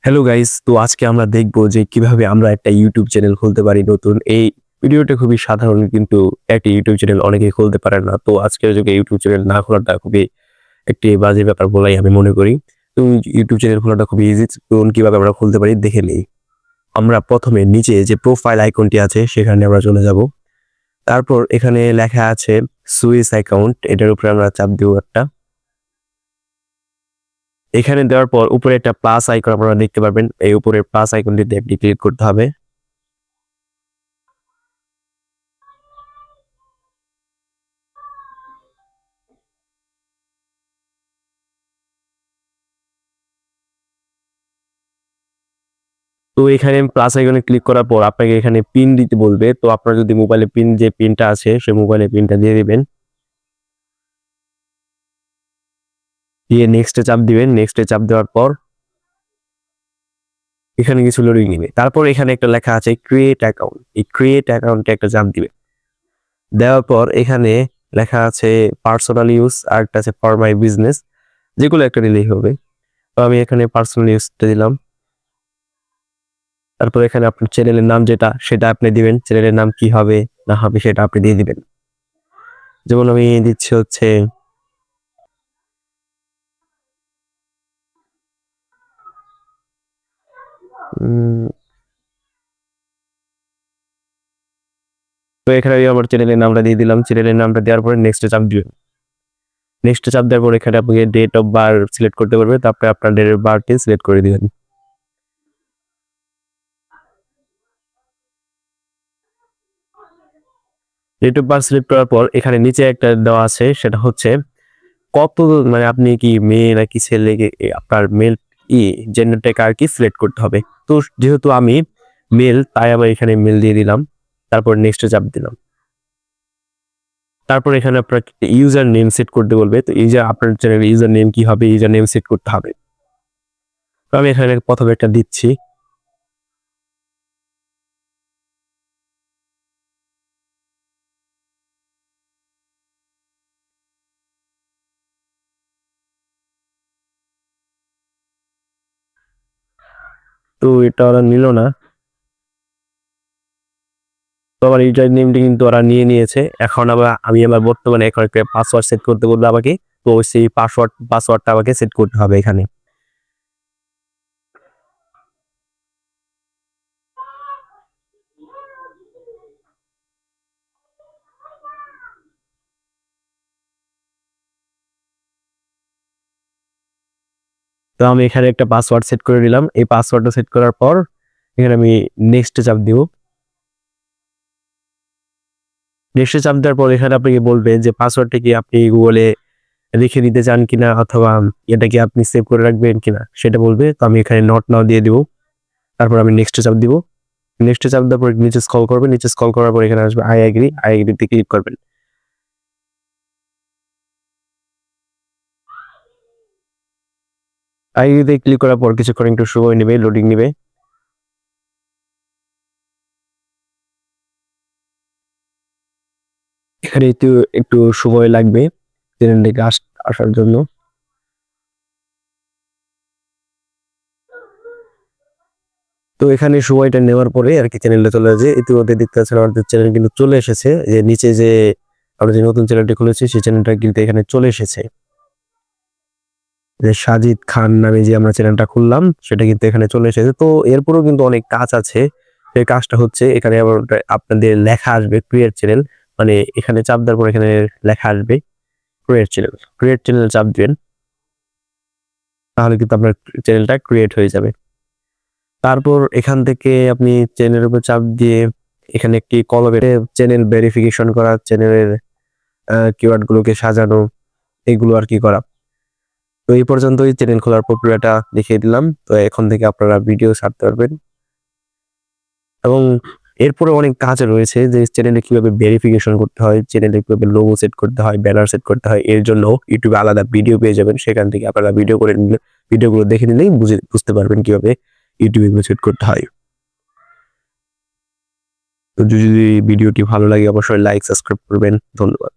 Hello guys, তো আজকে আমরা দেখব যে কিভাবে আমরা একটা ইউটিউব চ্যানেল খুলতে পারি নতুন। এই ভিডিওটা খুবই সাধারণ, কিন্তু একটা ইউটিউব চ্যানেল অনেকেই খুলতে পারে না। তো আজকের যুগে ইউটিউব চ্যানেল না খোলাটা খুবই একটি বাজে ব্যাপার বলেই আমি মনে করি। তো ইউটিউব চ্যানেল খোলাটা খুবই ইজি। তো কিভাবে আমরা খুলতে পারি দেখে নেই। আমরা প্রথমে নিচে যে প্রোফাইল আইকনটি আছে সেখানে আমরা চলে যাব। তারপর এখানে লেখা আছে সুইস অ্যাকাউন্ট, এটার উপরে আমরা চাপ দিব একটা। এখানে দেওয়ার পর উপরে একটা প্লাস আইকন আপনারা দেখতে পারবেন। এই উপরে প্লাস আইকনটিতে আপনি ক্লিক করতে হবে। তো এখানে প্লাস আইকনে ক্লিক করার পর আপনাকে এখানে পিন দিতে বলবে। তো আপনার যদি মোবাইলে যে পিনটা আছে সেই মোবাইলে পিনটা দিয়ে দিবেন। দিয়ে নেক্সটে চাপ দিবেন। নেক্সটে চাপ দেওয়ার পর এখানে কিছু লোডিং নিবে। তারপর এখানে একটা লেখা আছে ক্রিয়েট অ্যাকাউন্ট। এই ক্রিয়েট অ্যাকাউন্টে একটা চাপ দিবেন। দেওয়ার পর এখানে লেখা আছে পার্সোনাল ইউজ আর একটা আছে ফর মাই বিজনেস, যেগুলো একটা দিলেই হবে। তো আমি এখানে পার্সোনাল ইউজটা দিলাম। তারপর এখানে আপনার চ্যানেলের নাম যেটা সেটা আপনি দিবেন। চ্যানেলের নাম কি হবে না হবে সেটা আপনি দিয়ে দিবেন। যেমন আমি দিচ্ছি হচ্ছে তো এখানে আমি আমার চ্যানেলের নামটা দিয়ে দিলাম। চ্যানেলের নামটা দেওয়ার পরে নেক্সটে চাপ দিবেন। নেক্সটে চাপ দেওয়ার পর এখানে আপনাকে ডেট অফ বার্থ সিলেক্ট করতে পারবে। তারপরে আপনার ডেট অফ বার্থটি সিলেক্ট করে দিবেন। ডেট অফ বার্থ সিলেক্ট করার পর এখানে নিচে একটা দেওয়া আছে, সেটা হচ্ছে কত, মানে আপনি কি মেয়ে নাকি ছেলে, আপনার মেল জেন্ডারটাকে আর কি সিলেক্ট করতে হবে। তো যেহেতু আমি মেল, তাই আমি এখানে মেল দিয়ে দিলাম। তারপর নেক্সটে চাপ দিলাম। তারপর এখানে আপনার ইউজার নেম সেট করতে বলবে। তো আপনার চ্যানেলের ইউজার নেম কি হবে, ইউজার নেম সেট করতে হবে। তো আমি এখানে প্রথমে একটা দিচ্ছি। তো এটা ওরা নিল না। তো আমার ইউজার নেমটি কিন্তু ওরা নিয়ে নিয়েছে। এখন আমি আবার বর্তমানে এখন একটা পাসওয়ার্ড সেট করতে বলবো আমাকে। তো সেই পাসওয়ার্ডটা আমাকে সেট করতে হবে এখানে। তো আমি এখানে একটা পাসওয়ার্ড সেট করে দিলাম। এই পাসওয়ার্ডটা সেট করার পর এখানে আমি নেক্সটে চাপ দিব। নেক্সটে চাপ দেওয়ার পর এখানে আপনাকে বলবে যে পাসওয়ার্ডটা কি আপনি গুগলে রেখে দিতে চান কিনা, অথবা এটা কি আপনি সেভ করে রাখবেন কিনা সেটা বলবে। তো আমি এখানে নট নাও দিয়ে দিব। তারপর আমি নেক্সটে চাপ দিব। নেক্সটে চাপ দেওয়ার পর নিচে স্ক্রল করবেন। নিচে স্ক্রল করার পর এখানে আসবে আই এগ্রিতে ক্লিক করবেন। আই এগ্রিতে ক্লিক করার পর কিছুক্ষণ একটু সময় নেবে, লোডিং নেবে। এখানে একটু একটু সময় লাগবে চ্যানেলটিকে আসার জন্য। তো এখানে সময়টা নেওয়ার পরে আর কি চ্যানেলটা চলে আসে। ইতিমধ্যে দেখতে পাচ্ছেন আমাদের চ্যানেল কিন্তু চলে এসেছে। যে নিচে যে আমরা যে নতুন চ্যানেলটি খুলেছি সেই চ্যানেলটা কিন্তু এখানে চলে এসেছে। যে সাজিদ খান নামে যে আমরা চ্যানেলটা খুললাম সেটা কিন্তু এখানে চলে এসেছে। তো এরপরেও কিন্তু অনেক কাজ আছে। সেই কাজটা হচ্ছে এখানে আবার আপনাদের লেখা আসবে ক্রিয়েট চ্যানেল, মানে এখানে চাপ দেওয়ার পর এখানে লেখা আসবে ক্রিয়েট চ্যানেল। ক্রিয়েট চ্যানেল চাপ দিবেন, তাহলে কিন্তু আপনার চ্যানেলটা ক্রিয়েট হয়ে যাবে। তারপর এখান থেকে আপনি চ্যানেলের উপর চাপ দিয়ে এখানে একটি কলমে চ্যানেল ভেরিফিকেশন করা, চ্যানেলের কিওয়ার্ড গুলোকে সাজানো, এগুলো আর কি করা। তো এই পর্যন্তই চ্যানেল খোলার প্রক্রিয়াটা দেখিয়ে দিলাম। তো এখন থেকে আপনারা ভিডিও ছাড়তে পারবেন। এবং এরপরে অনেক কাজ রয়েছে, যে চ্যানেলে কিভাবে ভেরিফিকেশন করতে হয়, চ্যানেলে কিভাবে লোগো সেট করতে হয়, ব্যানার সেট করতে হয়। এর জন্য ইউটিউবে আলাদা ভিডিও পেয়ে যাবেন। সেখান থেকে আপনারা ভিডিওগুলো দেখে নিলেই বুঝতে পারবেন কিভাবে ইউটিউবে সেট করতে হয়। তো যদি ভিডিওটি ভালো লাগে অবশ্যই লাইক সাবস্ক্রাইব করবেন। ধন্যবাদ।